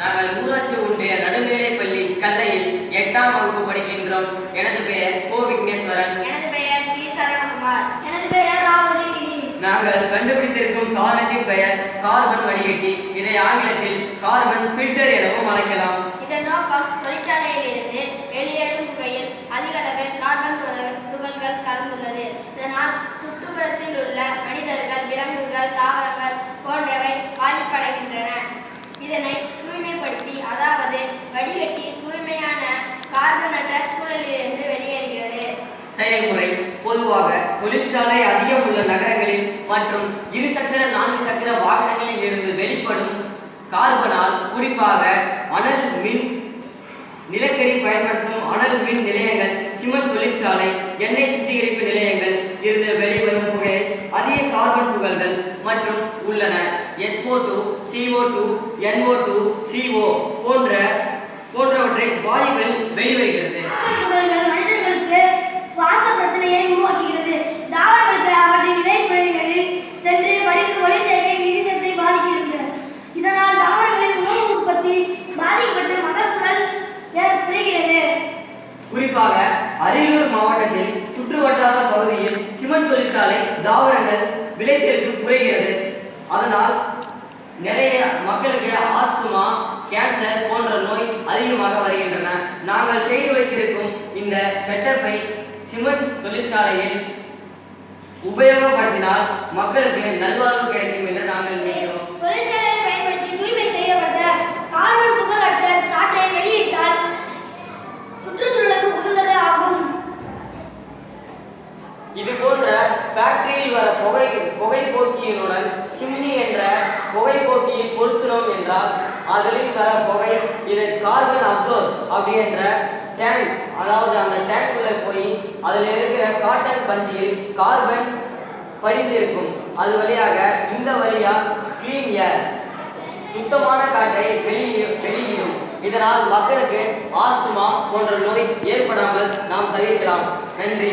நாங்கள் ஊராட்சி ஒன்றிய நடுநிலைப் பள்ளி கல்லையில் 8ஆம் வகுப்பு படிக்கின்றோம். எனது பெயர் கோ விக்னேஸ்வரன். எனது பெயர் டி சரவணகுமார். எனது பெயர் ராவதி. நாங்கள் கண்டுபிடித்திருக்கும் சாதனத்தின் பெயர் கார்பன் வடிகட்டி. இதை ஆங்கிலத்தில் கார்பன் ஃபில்டர் எனவும் அழைக்கலாம். இதன் நோக்கம் தொழிற்சாலையில் இருந்து வெளியேறும் புகையில் அதிக அளவு கார்பன் துகள்கள் கலந்துள்ளது. இதனால் சுற்றுப்புறத்தில் உள்ள மனிதர்கள், விலங்குகள், தாவரங்கள் போன்றவை பாதிப்படைகின்றன. இதனை தூய்மைப்படுத்தி, அதாவது வடிகட்டி தூய்மையான கார்பனற்ற சூழலிலிருந்து வெளியேறுகிறது. செயல்முறை பொதுவாக தொழிற்சாலை அதிகம் உள்ள நகரங்களில் மற்றும் 2 சக்கர 4 சக்கர வாகனங்களில் இருந்து வெளிப்படும் கார்பனால், குறிப்பாக அனல் மின் நிலக்கரி பயன்படுத்தும் அனல் மின் நிலையங்கள், சிமெண்ட் தொழிற்சாலை, எண்ணெய் சுத்திகரிப்பு நிலையங்கள் இருந்து வெளிவரும் புகை அதிக கார்பன் துகள்கள் மற்றும் உள்ளன. SO2, CO2, NO2, CO போன்றவற்றை வாயுவில் வெளிவருகிறது. மனிதர்களுக்கு சுவாச பிரச்சனையை உருவாக்குகிறது. தாவரங்களுக்கு அவற்றின் இலைத்துறைகளில் சென்று வடிந்து ஒளிச்சேர்க்கை விகிதத்தை பாதிக்கின்றன. இதனால் தாவரங்களின் உணவு உற்பத்தி பாதிக்கப்பட்டு மகசூல் பெறுகிறது. குறிப்பாக அரியலூர் மாவட்டத்தில் சுற்றுவட்டார பகுதியில் சிமெண்ட் தொழிற்சாலை தாவரங்கள் விளைச்சலுக்கு குறைகிறது. அதனால் நிறைய மக்களுக்கு ஆஸ்துமா, கேன்சர் போன்ற நோய் அதிகமாக வருகின்றன. நாங்கள் செய்து வைத்திருக்கும் இந்த செட்டப்பை சிமெண்ட் தொழிற்சாலையில் உபயோகப்படுத்தினால் மக்களுக்கு நல்வாழ்வு கிடைக்கும் என்று நாங்கள் நினைக்கிறோம். தொழிற்சாலையை பயன்படுத்தி தூய்மை செய்யப்பட்ட கார்பன் துகளற்ற காற்றை வெளியிட்டால் சுற்றுச்சூழலுக்கு உகந்தது ஆகும். இது போன்ற ஃபேக்டரியில் வர புகைப்போக்கியினுடன் சிம்னி என்ற புகைப்போக்கியை பொருத்தினோம் என்றால் அதில் வர புகை இது கார்பன் அப்சர்வ் அப்படின்ற டேங்க், அதாவது அந்த டேங்க்குள்ளே போய் அதில் இருக்கிற காட்டன் பஞ்சில் கார்பன் படிந்திருக்கும். அது வழியாக இந்த வழியாக கிளீன் ஏர், சுத்தமான காற்றை வெளியிடும். இதனால் மக்களுக்கு ஆஸ்துமா போன்ற நோய் ஏற்படாமல் நாம் தவிர்க்கலாம். நன்றி.